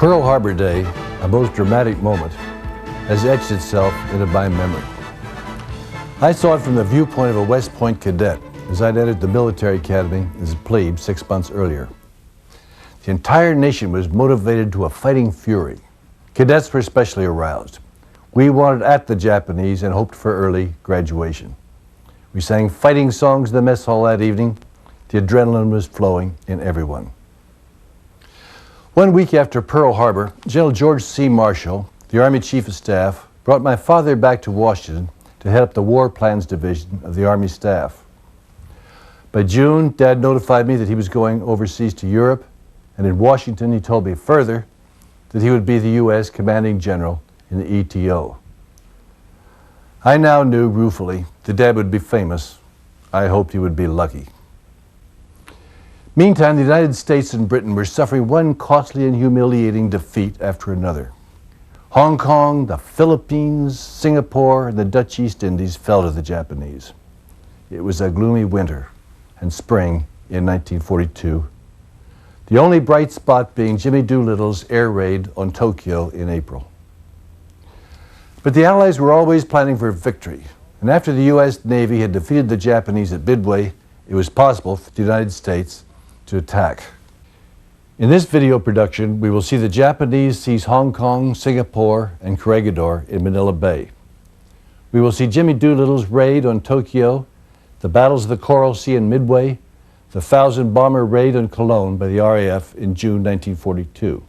Pearl Harbor Day, a most dramatic moment, has etched itself into my memory. I saw it from the viewpoint of a West Point cadet as I'd entered the military academy as a plebe 6 months earlier. The entire nation was motivated to a fighting fury. Cadets were especially aroused. We wanted at the Japanese and hoped for early graduation. We sang fighting songs in the mess hall that evening. The adrenaline was flowing in everyone. 1 week after Pearl Harbor, General George C. Marshall, the Army Chief of Staff, brought my father back to Washington to head up the War Plans Division of the Army Staff. By June, Dad notified me that he was going overseas to Europe, and in Washington he told me further that he would be the U.S. Commanding General in the ETO. I now knew ruefully that Dad would be famous. I hoped he would be lucky. Meantime, the United States and Britain were suffering one costly and humiliating defeat after another. Hong Kong, the Philippines, Singapore, and the Dutch East Indies fell to the Japanese. It was a gloomy winter and spring in 1942, the only bright spot being Jimmy Doolittle's air raid on Tokyo in April. But the Allies were always planning for victory, and after the U.S. Navy had defeated the Japanese at Midway, it was possible for the United States to attack. In this video production, we will see the Japanese seize Hong Kong, Singapore, and Corregidor in Manila Bay. We will see Jimmy Doolittle's raid on Tokyo, the battles of the Coral Sea and Midway, the 1,000-bomber raid on Cologne by the RAF in June 1942.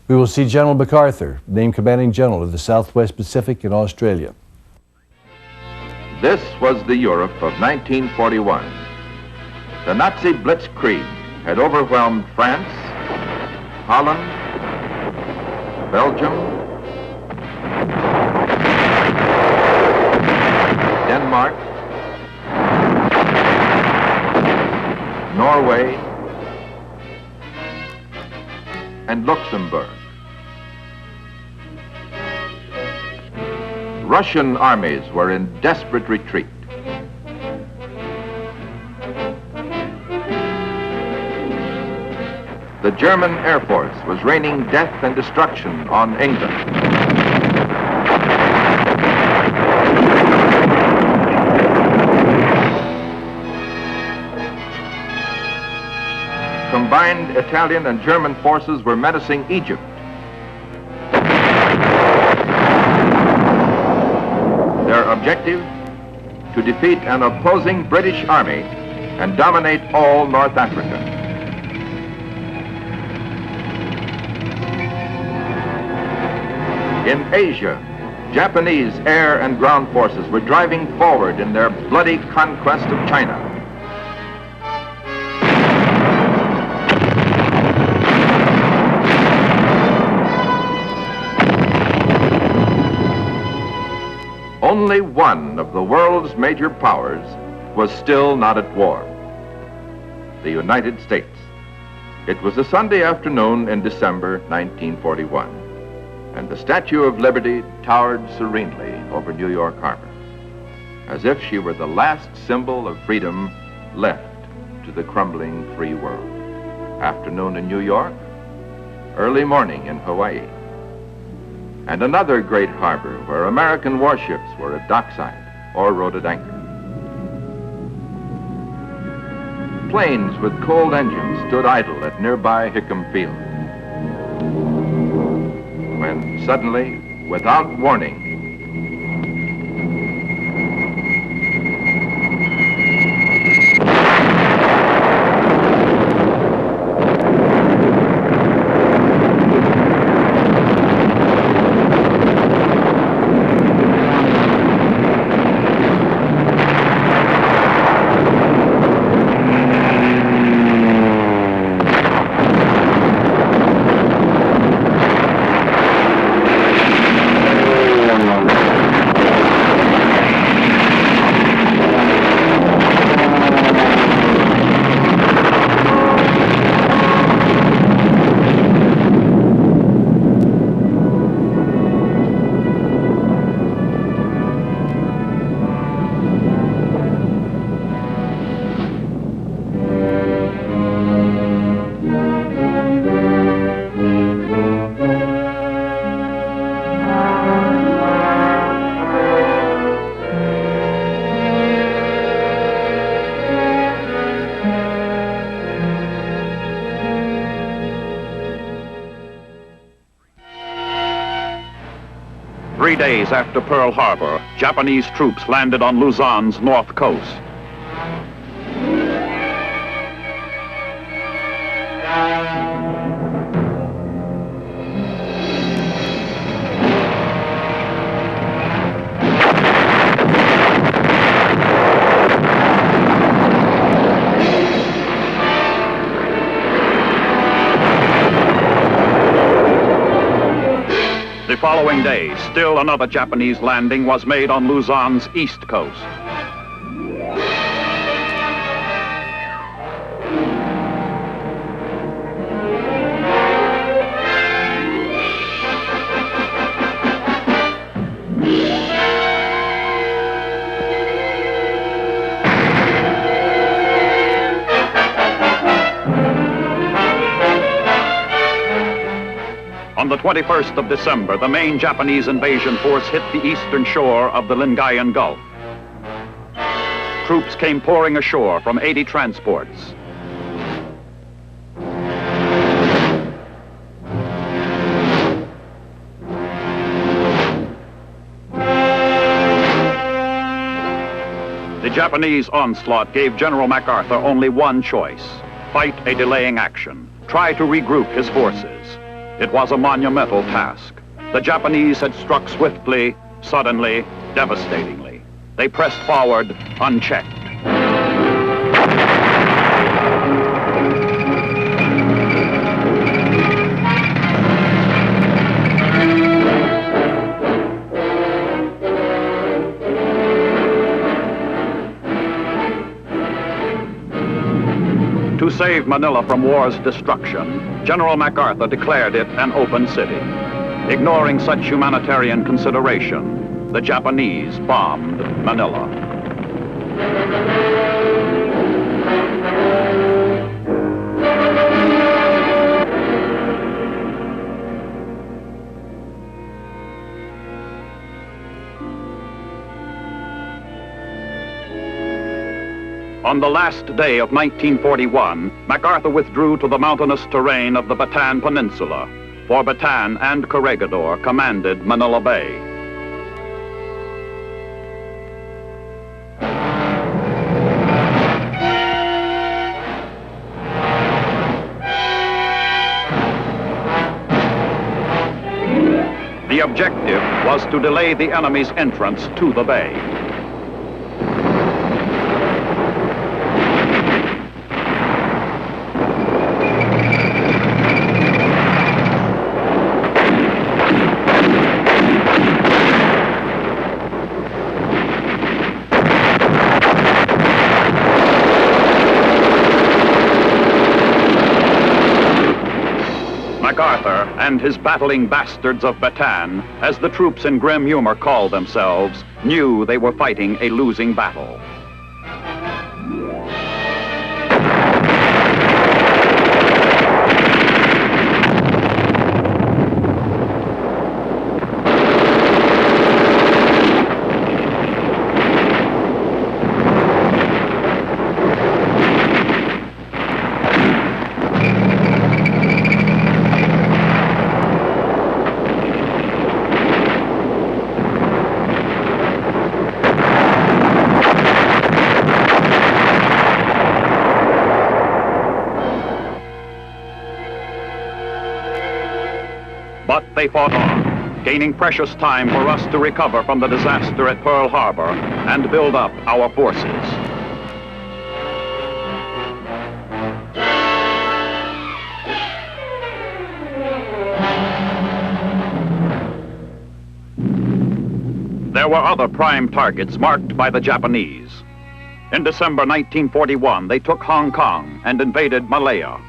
We will see General MacArthur, named Commanding General of the Southwest Pacific in Australia. This was the Europe of 1941. The Nazi blitzkrieg had overwhelmed France, Holland, Belgium, Denmark, Norway, and Luxembourg. Russian armies were in desperate retreat. The German Air Force was raining death and destruction on England. Combined Italian and German forces were menacing Egypt. Their objective, to defeat an opposing British army and dominate all North Africa. In Asia, Japanese air and ground forces were driving forward in their bloody conquest of China. Only one of the world's major powers was still not at war: the United States. It was a Sunday afternoon in December 1941. And the Statue of Liberty towered serenely over New York Harbor, as if she were the last symbol of freedom left to the crumbling free world. Afternoon in New York, early morning in Hawaii, and another great harbor where American warships were at dockside or rode at anchor. Planes with cold engines stood idle at nearby Hickam Field. When suddenly, without warning, 3 days after Pearl Harbor, Japanese troops landed on Luzon's north coast. The following day, still another Japanese landing was made on Luzon's east coast. On the 21st of December, the main Japanese invasion force hit the eastern shore of the Lingayen Gulf. Troops came pouring ashore from 80 transports. The Japanese onslaught gave General MacArthur only one choice: fight a delaying action, try to regroup his forces. It was a monumental task. The Japanese had struck swiftly, suddenly, devastatingly. They pressed forward unchecked. To save Manila from war's destruction, General MacArthur declared it an open city. Ignoring such humanitarian consideration, the Japanese bombed Manila. On the last day of 1941, MacArthur withdrew to the mountainous terrain of the Bataan Peninsula, for Bataan and Corregidor commanded Manila Bay. The objective was to delay the enemy's entrance to the bay. MacArthur and his battling bastards of Bataan, as the troops in grim humor called themselves, knew they were fighting a losing battle. But they fought on, gaining precious time for us to recover from the disaster at Pearl Harbor and build up our forces. There were other prime targets marked by the Japanese. In December 1941, they took Hong Kong and invaded Malaya.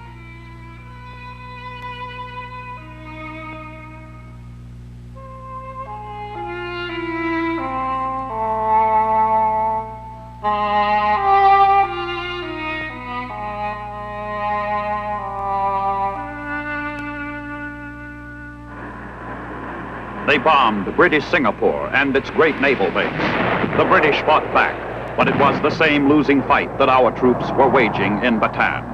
They bombed British Singapore and its great naval base. The British fought back, but it was the same losing fight that our troops were waging in Bataan.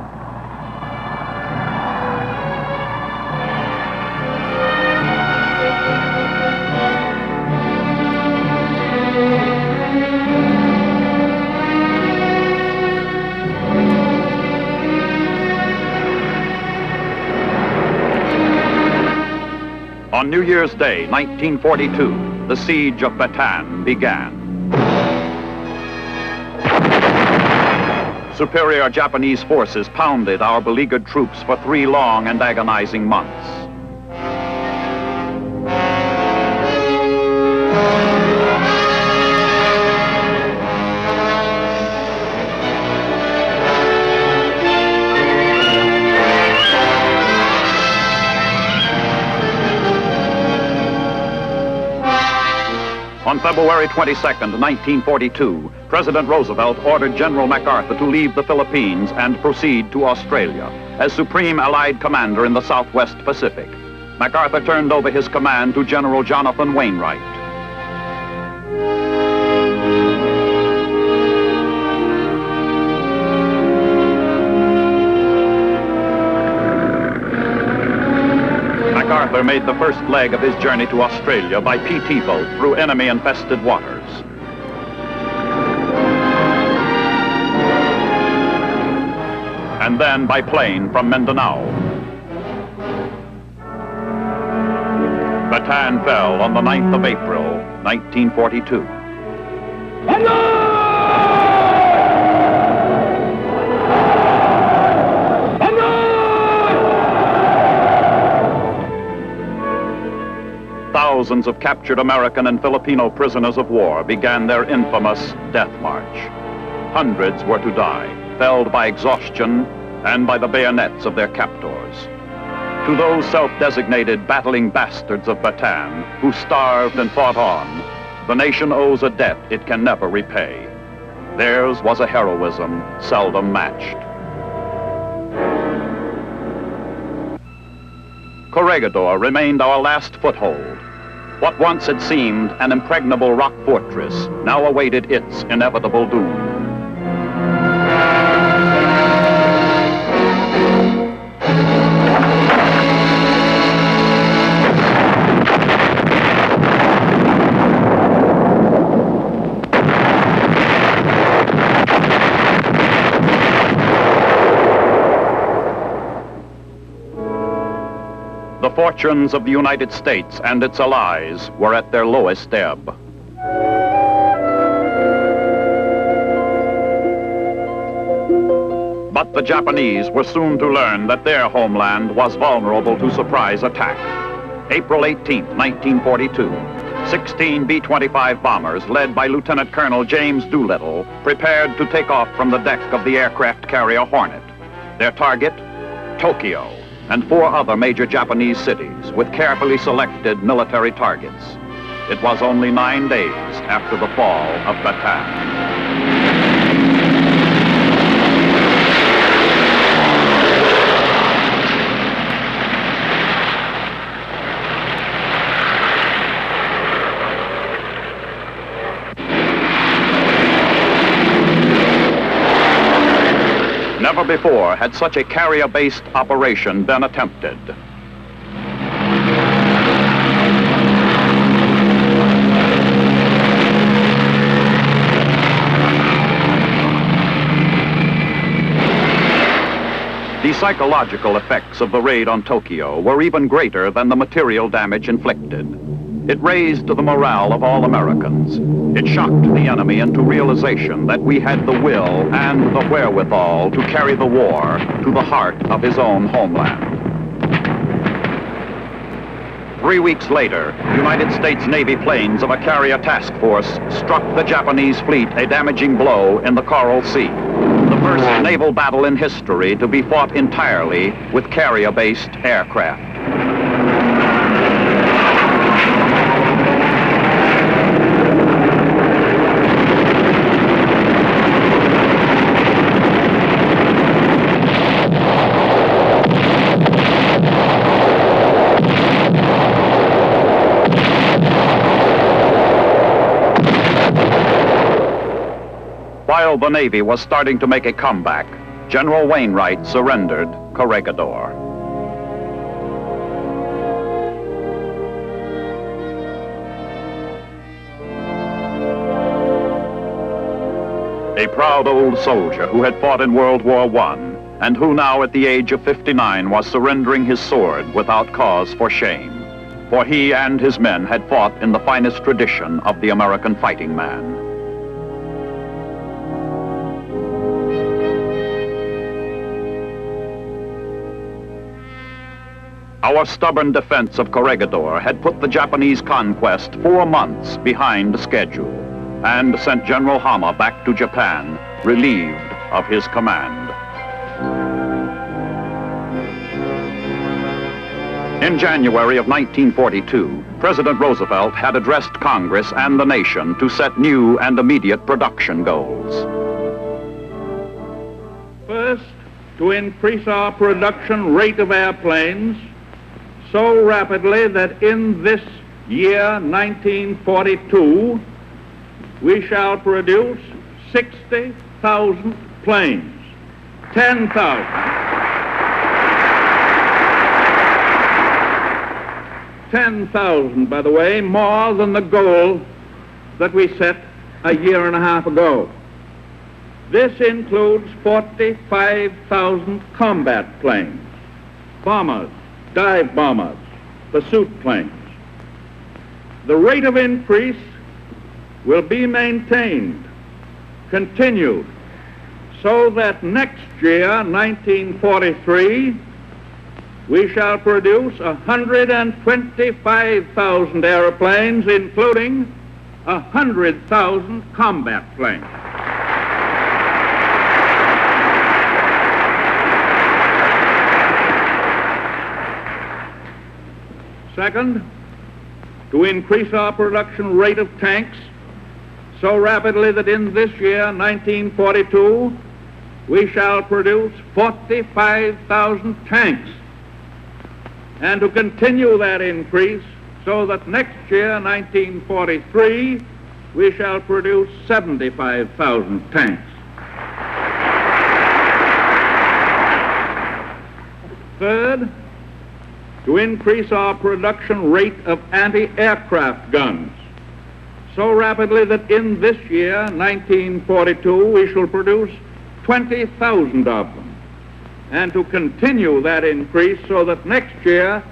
On New Year's Day, 1942, the siege of Bataan began. Superior Japanese forces pounded our beleaguered troops for 3 long and agonizing months. On February 22nd, 1942, President Roosevelt ordered General MacArthur to leave the Philippines and proceed to Australia as Supreme Allied Commander in the Southwest Pacific. MacArthur turned over his command to General Jonathan Wainwright. MacArthur made the first leg of his journey to Australia by PT boat through enemy-infested waters. And then by plane from Mindanao. Bataan fell on the 9th of April, 1942. Thousands of captured American and Filipino prisoners of war began their infamous death march. Hundreds were to die, felled by exhaustion and by the bayonets of their captors. To those self-designated battling bastards of Bataan who starved and fought on, the nation owes a debt it can never repay. Theirs was a heroism seldom matched. Corregidor remained our last foothold. What once had seemed an impregnable rock fortress now awaited its inevitable doom. The fortunes of the United States and its allies were at their lowest ebb. But the Japanese were soon to learn that their homeland was vulnerable to surprise attack. April 18, 1942, 16 B-25 bombers led by Lieutenant Colonel James Doolittle prepared to take off from the deck of the aircraft carrier Hornet. Their target, Tokyo, and 4 other major Japanese cities with carefully selected military targets. It was only 9 days after the fall of Bataan. Never before had such a carrier-based operation been attempted. The psychological effects of the raid on Tokyo were even greater than the material damage inflicted. It raised the morale of all Americans. It shocked the enemy into realization that we had the will and the wherewithal to carry the war to the heart of his own homeland. 3 weeks later, United States Navy planes of a carrier task force struck the Japanese fleet a damaging blow in the Coral Sea. The first naval battle in history to be fought entirely with carrier-based aircraft. While the Navy was starting to make a comeback, General Wainwright surrendered Corregidor. A proud old soldier who had fought in World War I and who now at the age of 59 was surrendering his sword without cause for shame. for he and his men had fought in the finest tradition of the American fighting man. Our stubborn defense of Corregidor had put the Japanese conquest 4 months behind schedule and sent General Hama back to Japan, relieved of his command. In January of 1942, President Roosevelt had addressed Congress and the nation to set new and immediate production goals. First, to increase our production rate of airplanes so rapidly that in this year, 1942, we shall produce 60,000 planes, 10,000. 10,000, by the way, more than the goal that we set a year and a half ago. This includes 45,000 combat planes, bombers, dive bombers, pursuit planes. The rate of increase will be maintained, continued, so that next year, 1943, we shall produce 125,000 airplanes, including 100,000 combat planes. Second, to increase our production rate of tanks so rapidly that in this year, 1942, we shall produce 45,000 tanks, and to continue that increase so that next year, 1943, we shall produce 75,000 tanks. Third, to increase our production rate of anti-aircraft guns so rapidly that in this year, 1942, we shall produce 20,000 of them, and to continue that increase so that next year,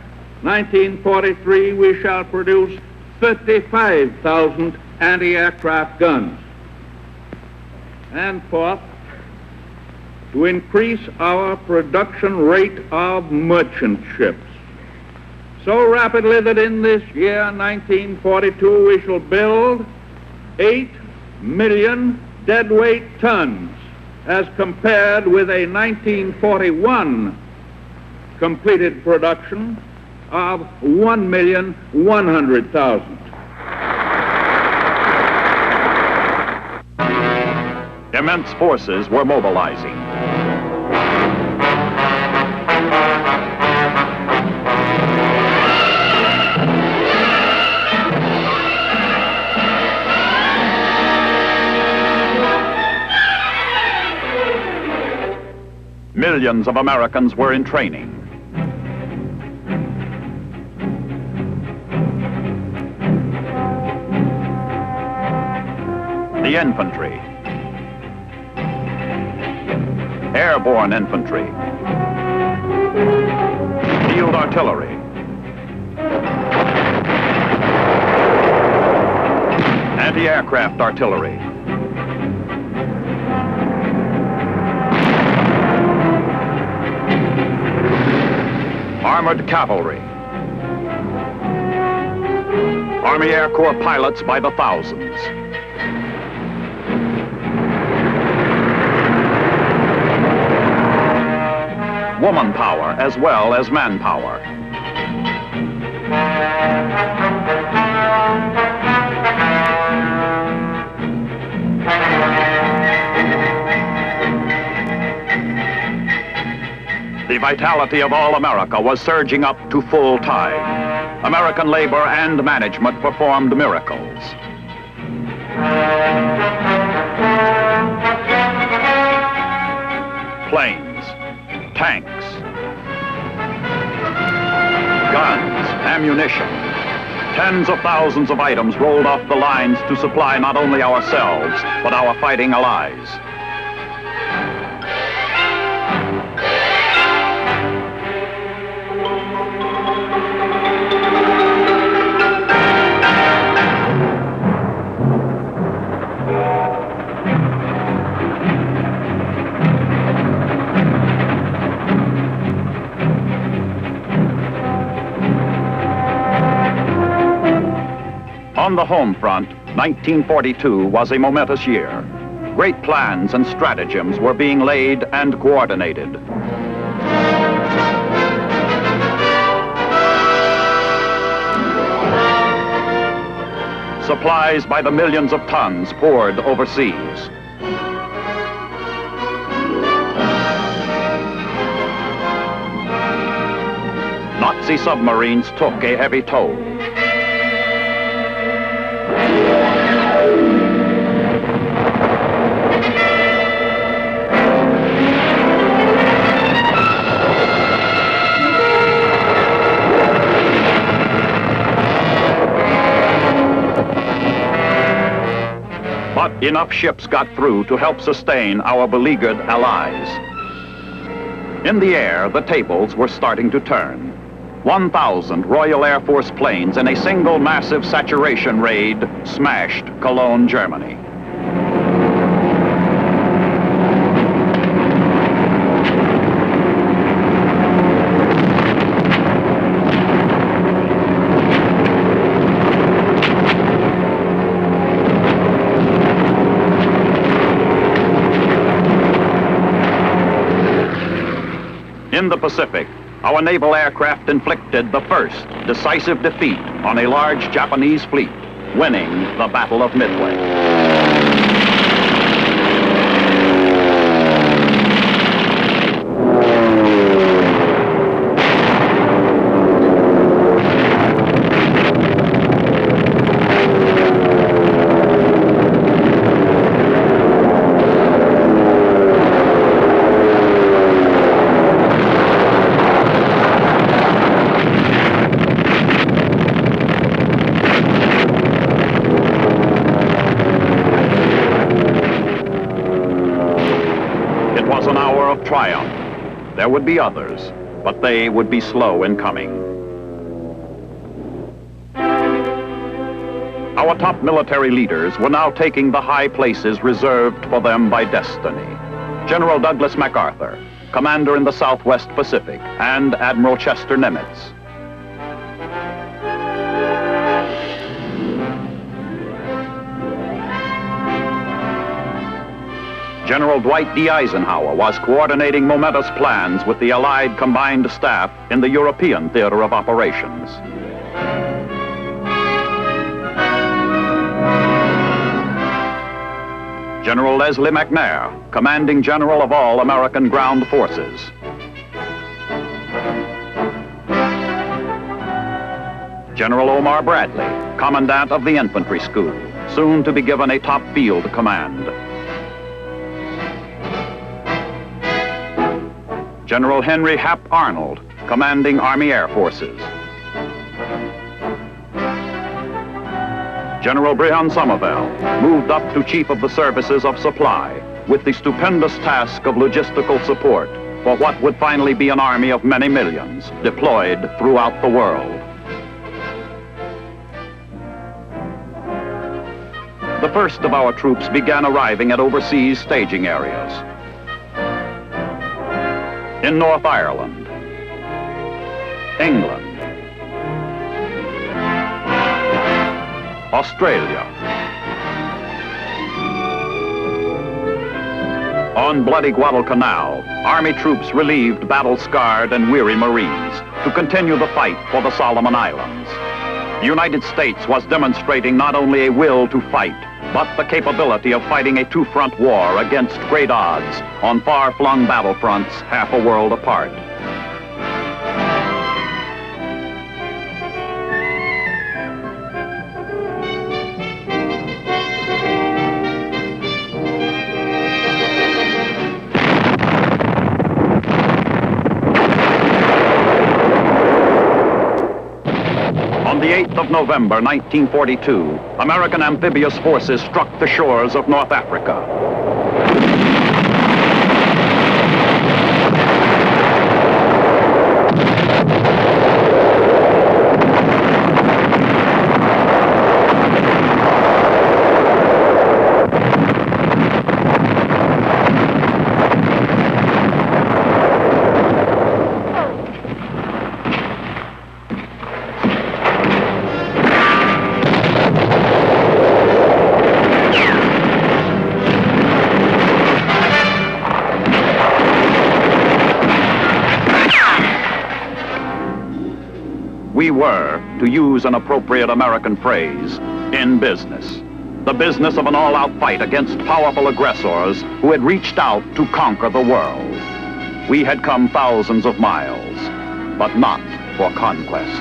1943, we shall produce 35,000 anti-aircraft guns. And fourth, to increase our production rate of merchant ships so rapidly that in this year, 1942, we shall build 8 million deadweight tons as compared with a 1941 completed production of 1,100,000. Immense forces were mobilizing. Millions of Americans were in training. The infantry, airborne infantry, field artillery, anti-aircraft artillery, armored cavalry, Army Air Corps pilots by the thousands. Woman power as well as manpower. The vitality of all America was surging up to full tide. American labor and management performed miracles. Planes, tanks, guns, ammunition. Tens of thousands of items rolled off the lines to supply not only ourselves, but our fighting allies. On the home front, 1942 was a momentous year. Great plans and stratagems were being laid and coordinated. Supplies by the millions of tons poured overseas. Nazi submarines took a heavy toll. But enough ships got through to help sustain our beleaguered allies. In the air, the tables were starting to turn. 1,000 Royal Air Force planes in a single massive saturation raid smashed Cologne, Germany. In the Pacific, our naval aircraft inflicted the first decisive defeat on a large Japanese fleet, winning the Battle of Midway. Triumph. There would be others, but they would be slow in coming. Our top military leaders were now taking the high places reserved for them by destiny. General Douglas MacArthur, commander in the Southwest Pacific, and Admiral Chester Nimitz. General Dwight D. Eisenhower was coordinating momentous plans with the Allied combined staff in the European theater of operations. General Leslie McNair, commanding general of all American ground forces. General Omar Bradley, commandant of the infantry school, soon to be given a top field command. General Henry Hap Arnold, commanding Army Air Forces. General Breon Somervell moved up to Chief of the Services of Supply with the stupendous task of logistical support for what would finally be an army of many millions deployed throughout the world. The first of our troops began arriving at overseas staging areas. In North Ireland, England, Australia. On bloody Guadalcanal, Army troops relieved battle-scarred and weary Marines to continue the fight for the Solomon Islands. The United States was demonstrating not only a will to fight, but the capability of fighting a two-front war against great odds on far-flung battlefronts half a world apart. On the 8th of November, 1942, American amphibious forces struck the shores of North Africa. were, to use an appropriate American phrase, in business. The business of an all-out fight against powerful aggressors who had reached out to conquer the world. We had come thousands of miles, but not for conquest.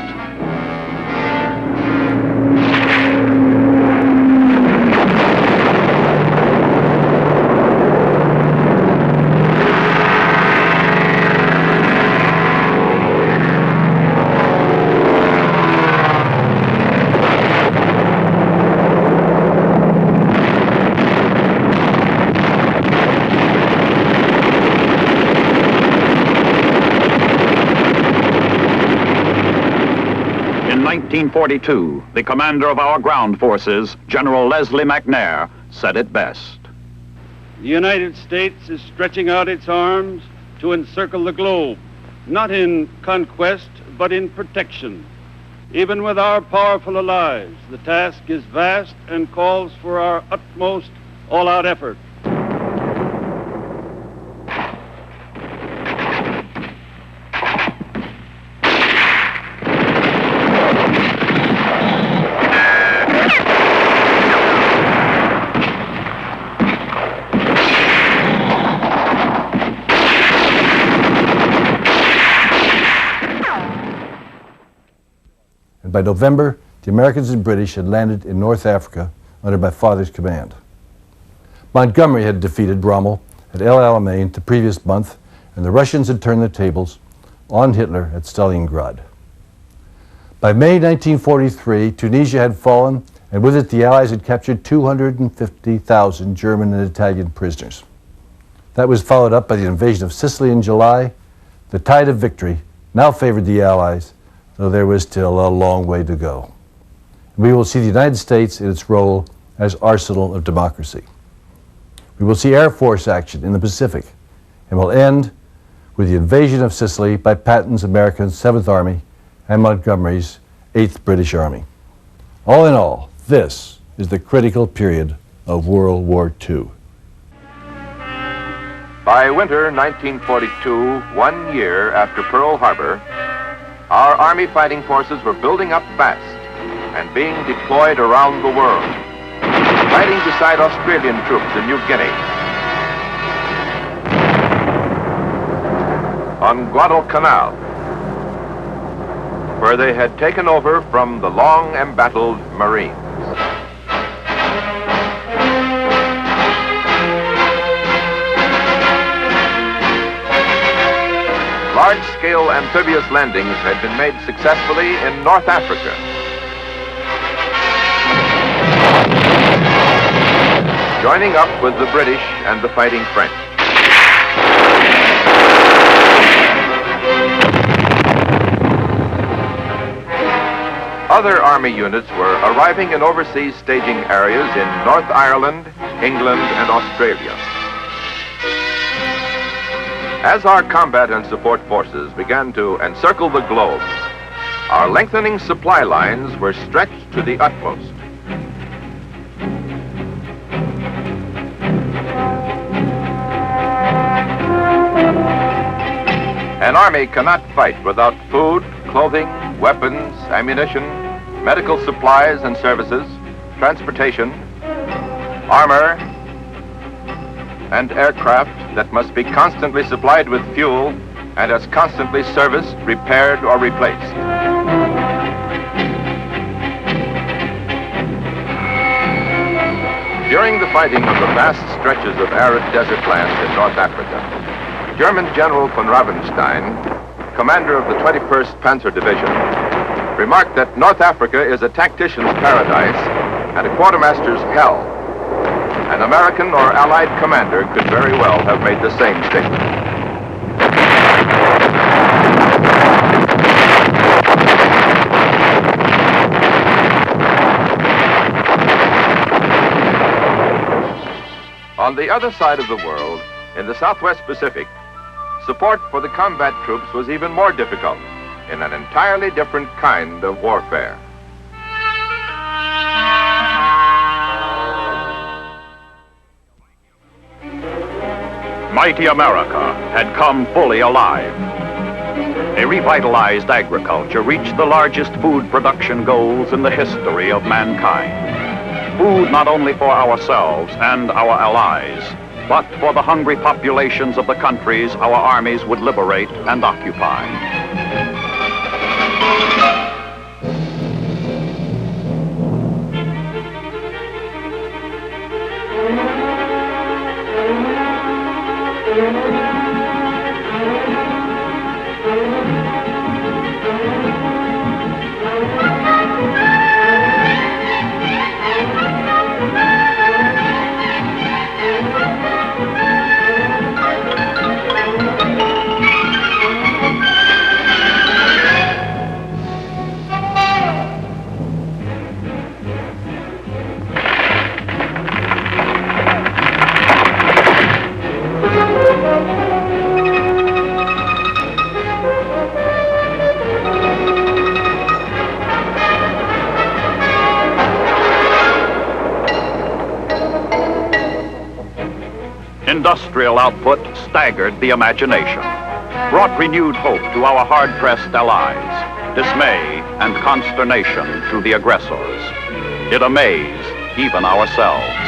In 1942, the commander of our ground forces, General Leslie McNair, said it best. The United States is stretching out its arms to encircle the globe, not in conquest, but in protection. Even with our powerful allies, the task is vast and calls for our utmost all-out effort. By November, the Americans and British had landed in North Africa under my father's command. Montgomery had defeated Rommel at El Alamein the previous month, and the Russians had turned the tables on Hitler at Stalingrad. By May 1943, Tunisia had fallen, and with it the Allies had captured 250,000 German and Italian prisoners. That was followed up by the invasion of Sicily in July. The tide of victory now favored the Allies, though there was still a long way to go. We will see the United States in its role as arsenal of democracy. We will see Air Force action in the Pacific, and will end with the invasion of Sicily by Patton's American 7th Army and Montgomery's 8th British Army. All in all, this is the critical period of World War II. By winter 1942, 1 year after Pearl Harbor, our Army fighting forces were building up fast and being deployed around the world, fighting beside Australian troops in New Guinea, on Guadalcanal, where they had taken over from the long embattled Marines. Large-scale amphibious landings had been made successfully in North Africa. Joining up with the British and the fighting French. Other Army units were arriving in overseas staging areas in North Ireland, England, and Australia. As our combat and support forces began to encircle the globe, our lengthening supply lines were stretched to the utmost. An army cannot fight without food, clothing, weapons, ammunition, medical supplies and services, transportation, armor, and aircraft that must be constantly supplied with fuel and as constantly serviced, repaired, or replaced. During the fighting of the vast stretches of arid desert lands in North Africa, German General von Ravenstein, commander of the 21st Panzer Division, remarked that North Africa is a tactician's paradise and a quartermaster's hell. An American or Allied commander could very well have made the same statement. On the other side of the world, in the Southwest Pacific, support for the combat troops was even more difficult in an entirely different kind of warfare. Mighty America had come fully alive. A revitalized agriculture reached the largest food production goals in the history of mankind. Food not only for ourselves and our allies, but for the hungry populations of the countries our armies would liberate and occupy. Industrial output staggered the imagination, brought renewed hope to our hard-pressed allies, dismay and consternation to the aggressors. It amazed even ourselves.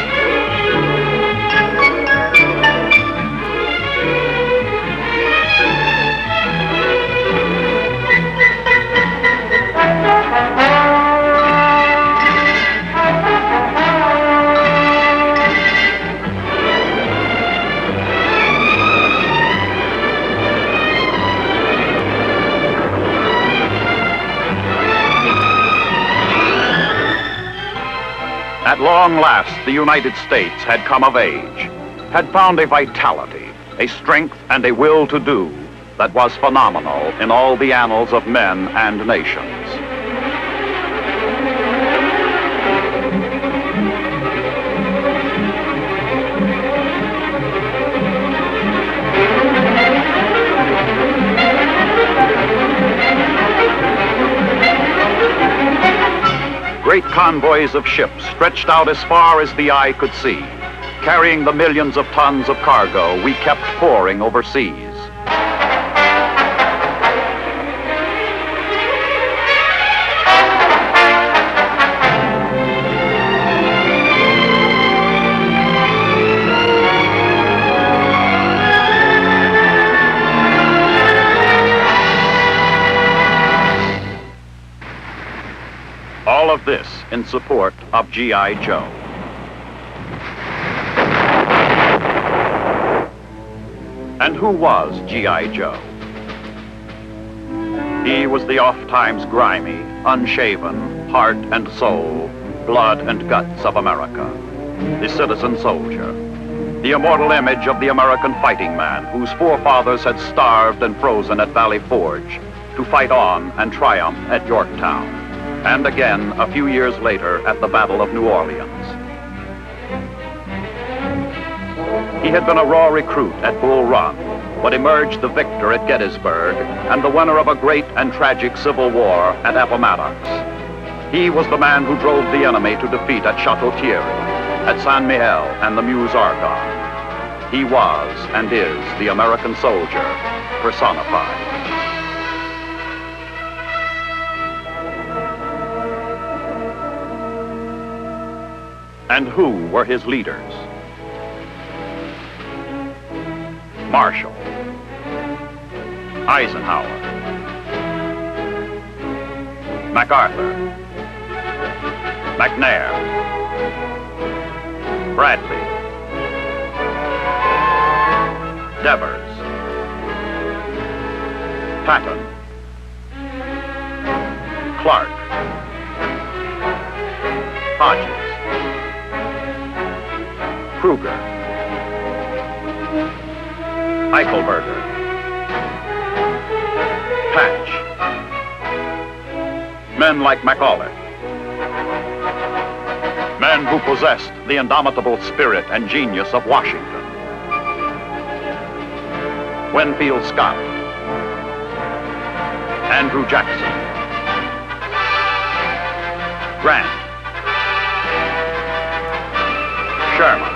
At long last, the United States had come of age, had found a vitality, a strength, and a will to do that was phenomenal in all the annals of men and nations. Great convoys of ships stretched out as far as the eye could see, carrying the millions of tons of cargo we kept pouring overseas. All of this in support of G.I. Joe. And who was G.I. Joe? He was the oft-times grimy, unshaven, heart and soul, blood and guts of America, the citizen soldier, the immortal image of the American fighting man whose forefathers had starved and frozen at Valley Forge to fight on and triumph at Yorktown, and again a few years later at the Battle of New Orleans. He had been a raw recruit at Bull Run, but emerged the victor at Gettysburg and the winner of a great and tragic civil war at Appomattox. He was the man who drove the enemy to defeat at Chateau Thierry, at Saint Mihiel and the Meuse Argonne. He was and is the American soldier personified. And who were his leaders? Marshall, Eisenhower, MacArthur, McNair, Bradley, Devers, Patton, Clark, Hodges, Kruger, Eichelberger, Patch, men like MacArthur, men who possessed the indomitable spirit and genius of Washington, Winfield Scott, Andrew Jackson, Grant, Sherman,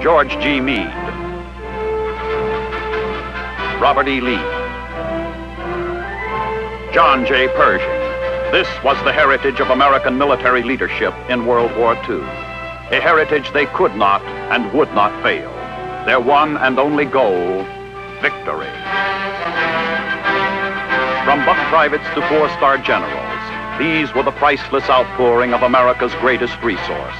George G. Meade, Robert E. Lee, John J. Pershing. This was the heritage of American military leadership in World War II, a heritage they could not and would not fail. Their one and only goal, victory. From buck privates to four-star generals, these were the priceless outpouring of America's greatest resource,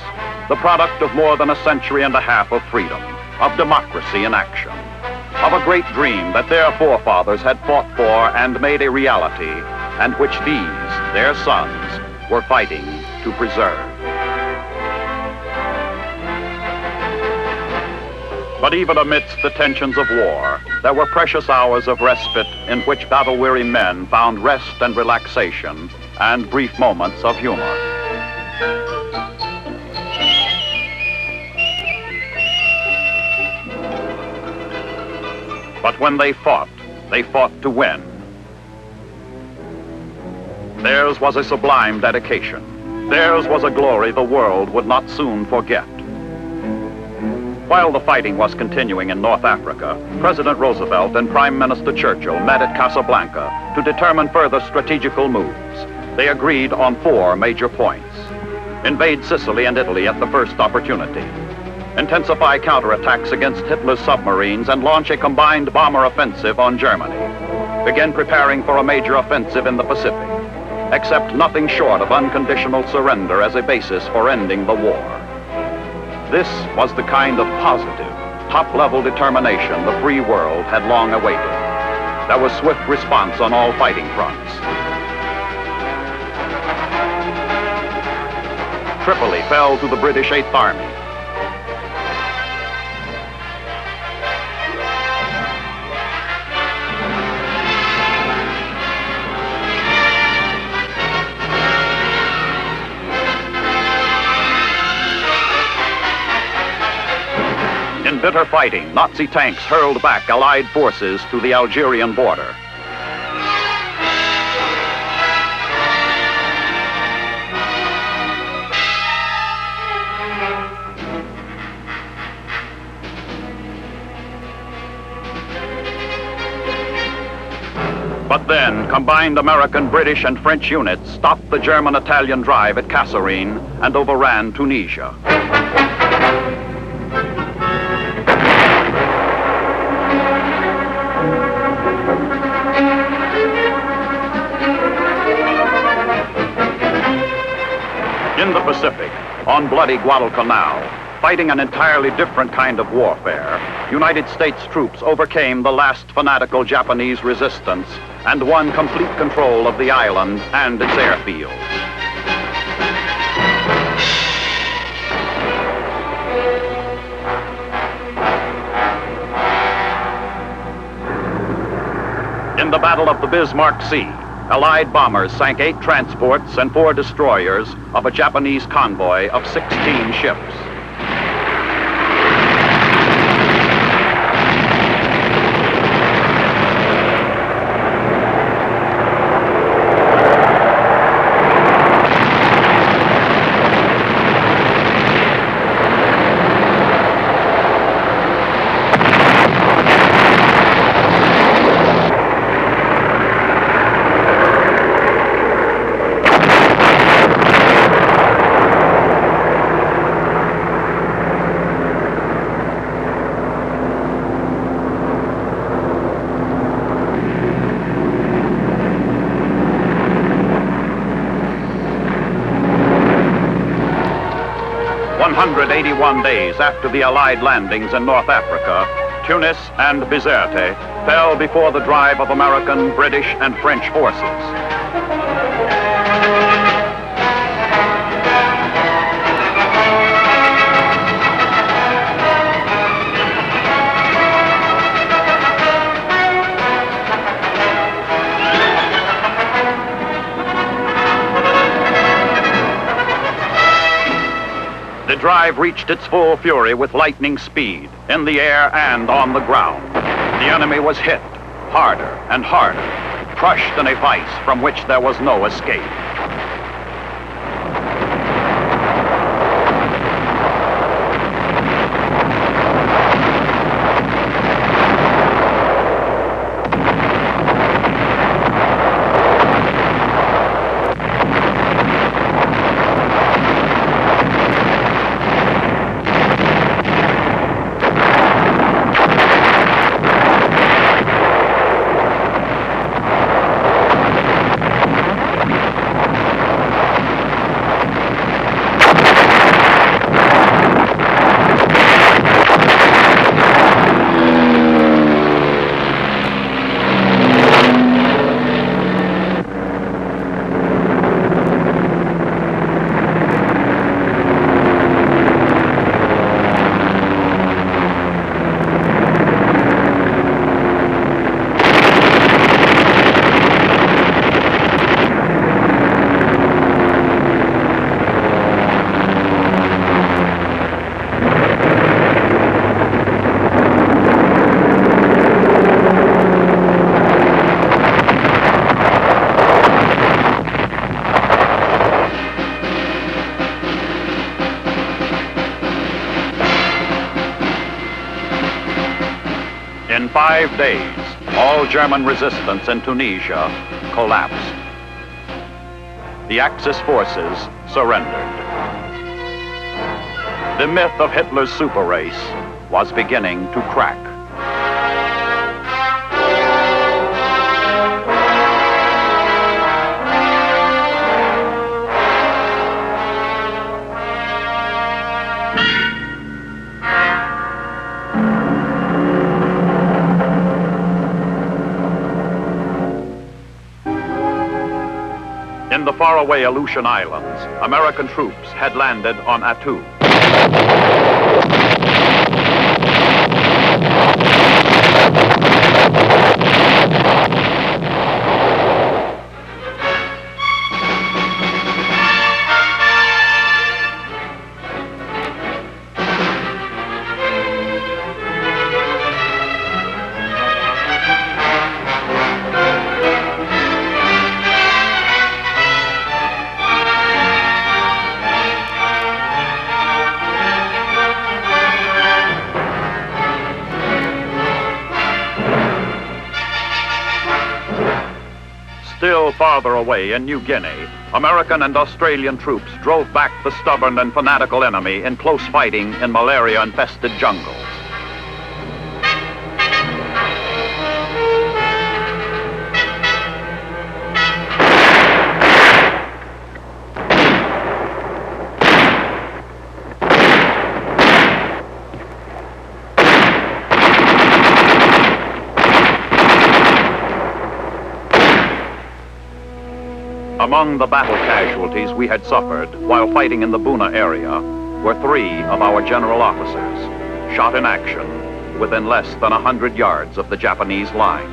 the product of more than a century and a half of freedom, of democracy in action, of a great dream that their forefathers had fought for and made a reality, and which these, their sons, were fighting to preserve. But even amidst the tensions of war, there were precious hours of respite in which battle-weary men found rest and relaxation and brief moments of humor. But when they fought to win. Theirs was a sublime dedication. Theirs was a glory the world would not soon forget. While the fighting was continuing in North Africa, President Roosevelt and Prime Minister Churchill met at Casablanca to determine further strategical moves. They agreed on 4 major points. Invade Sicily and Italy at the first opportunity. Intensify counterattacks against Hitler's submarines and launch a combined bomber offensive on Germany. Begin preparing for a major offensive in the Pacific. Accept nothing short of unconditional surrender as a basis for ending the war. This was the kind of positive, top-level determination the free world had long awaited. There was swift response on all fighting fronts. Tripoli fell to the British 8th Army. In bitter fighting, Nazi tanks hurled back Allied forces to the Algerian border. But then, combined American, British, and French units stopped the German-Italian drive at Kasserine and overran Tunisia. In the Pacific, on bloody Guadalcanal, fighting an entirely different kind of warfare, United States troops overcame the last fanatical Japanese resistance and won complete control of the island and its airfields. In the Battle of the Bismarck Sea, Allied bombers sank 8 transports and 4 destroyers of a Japanese convoy of 16 ships. "181 days after the Allied landings in North Africa, Tunis and Bizerte fell before the drive of American, British, and French forces. The drive reached its full fury with lightning speed, in the air and on the ground. The enemy was hit, harder and harder, crushed in a vice from which there was no escape. 5 days, all German resistance in Tunisia collapsed. The Axis forces surrendered. The myth of Hitler's super race was beginning to crack. In the faraway Aleutian Islands, American troops had landed on Attu. Still farther away in New Guinea, American and Australian troops drove back the stubborn and fanatical enemy in close fighting in malaria-infested jungles. Among the battle casualties we had suffered while fighting in the Buna area were 3 of our general officers, shot in action within less than 100 yards of the Japanese lines.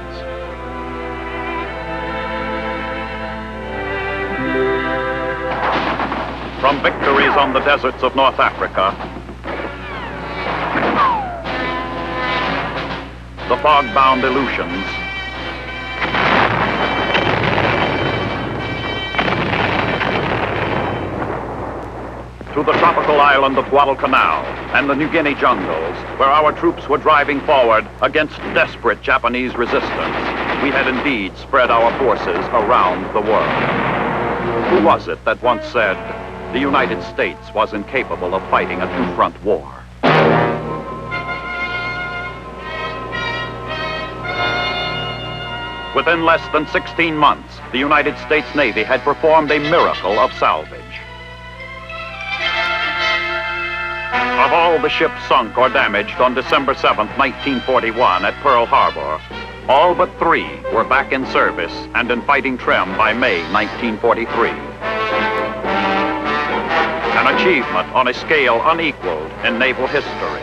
From victories on the deserts of North Africa, the fog-bound Aleutians, to the tropical island of Guadalcanal and the New Guinea jungles, where our troops were driving forward against desperate Japanese resistance, we had indeed spread our forces around the world. Who was it that once said, the United States was incapable of fighting a two-front war? Within less than 16 months, the United States Navy had performed a miracle of salvage. Of all the ships sunk or damaged on December 7, 1941 at Pearl Harbor, all but 3 were back in service and in fighting trim by May 1943. An achievement on a scale unequaled in naval history.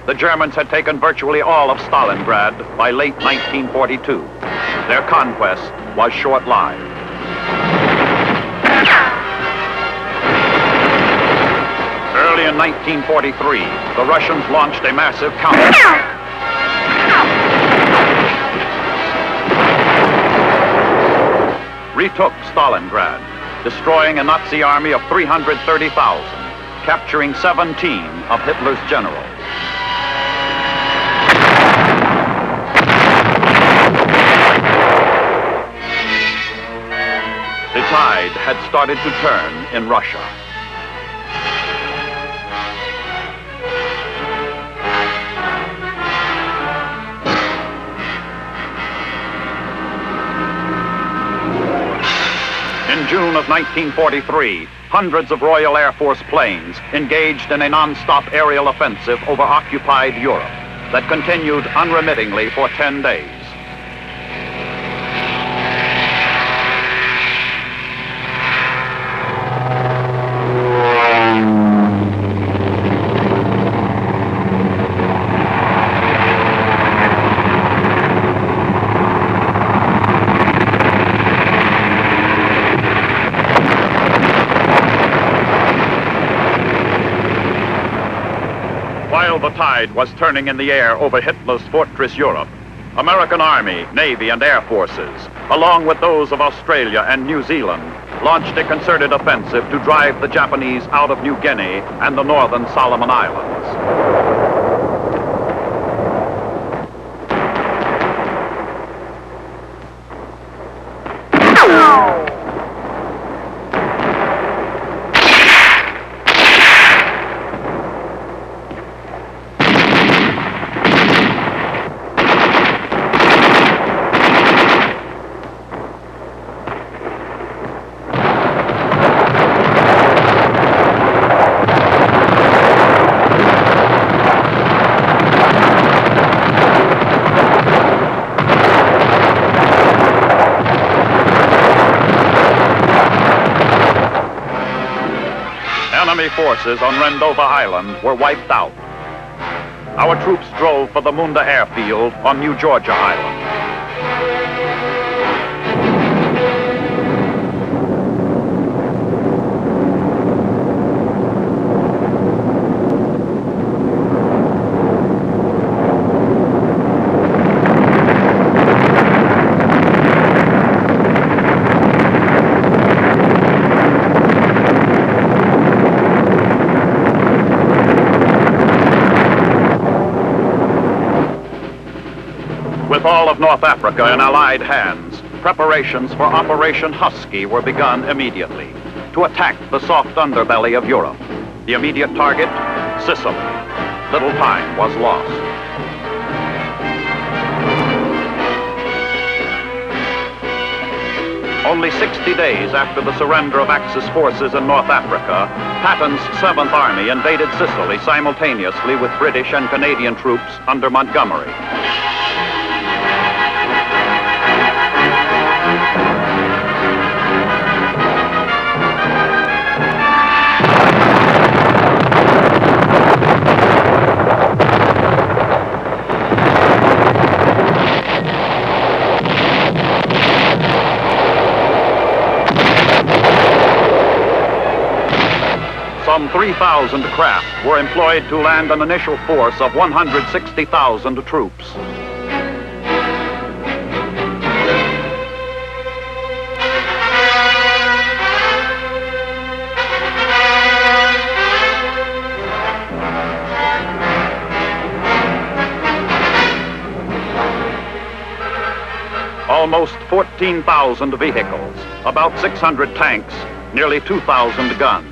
The Germans had taken virtually all of Stalingrad by late 1942. Their conquest was short-lived. Early in 1943, the Russians launched a massive counterattack. Retook Stalingrad, destroying a Nazi army of 330,000, capturing 17 of Hitler's generals. The tide had started to turn in Russia. In June of 1943, hundreds of Royal Air Force planes engaged in a non-stop aerial offensive over occupied Europe that continued unremittingly for 10 days. While the tide was turning in the air over Hitler's fortress Europe, American Army, Navy, and Air Forces, along with those of Australia and New Zealand, launched a concerted offensive to drive the Japanese out of New Guinea and the northern Solomon Islands. Enemy forces on Rendova Island were wiped out. Our troops drove for the Munda Airfield on New Georgia Island. With all of North Africa in Allied hands, preparations for Operation Husky were begun immediately to attack the soft underbelly of Europe. The immediate target, Sicily. Little time was lost. Only 60 days after the surrender of Axis forces in North Africa, Patton's 7th Army invaded Sicily simultaneously with British and Canadian troops under Montgomery. Some 3,000 craft were employed to land an initial force of 160,000 troops. Almost 14,000 vehicles, about 600 tanks, nearly 2,000 guns.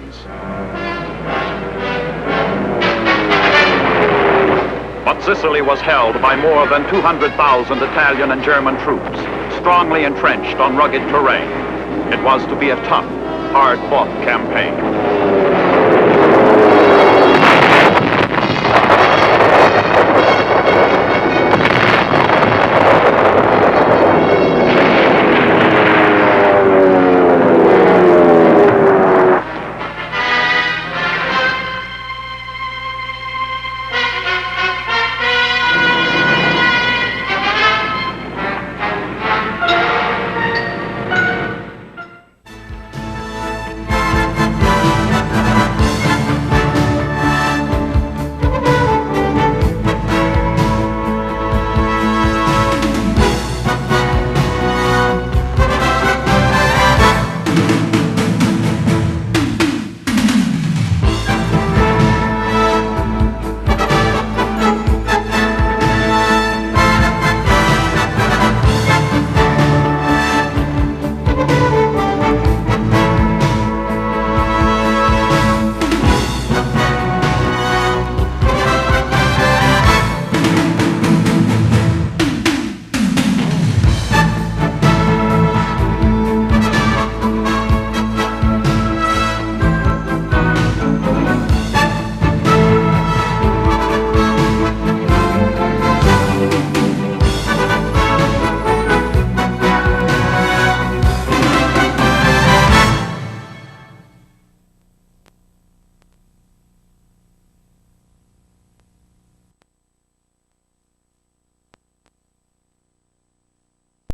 But Sicily was held by more than 200,000 Italian and German troops, strongly entrenched on rugged terrain. It was to be a tough, hard-fought campaign.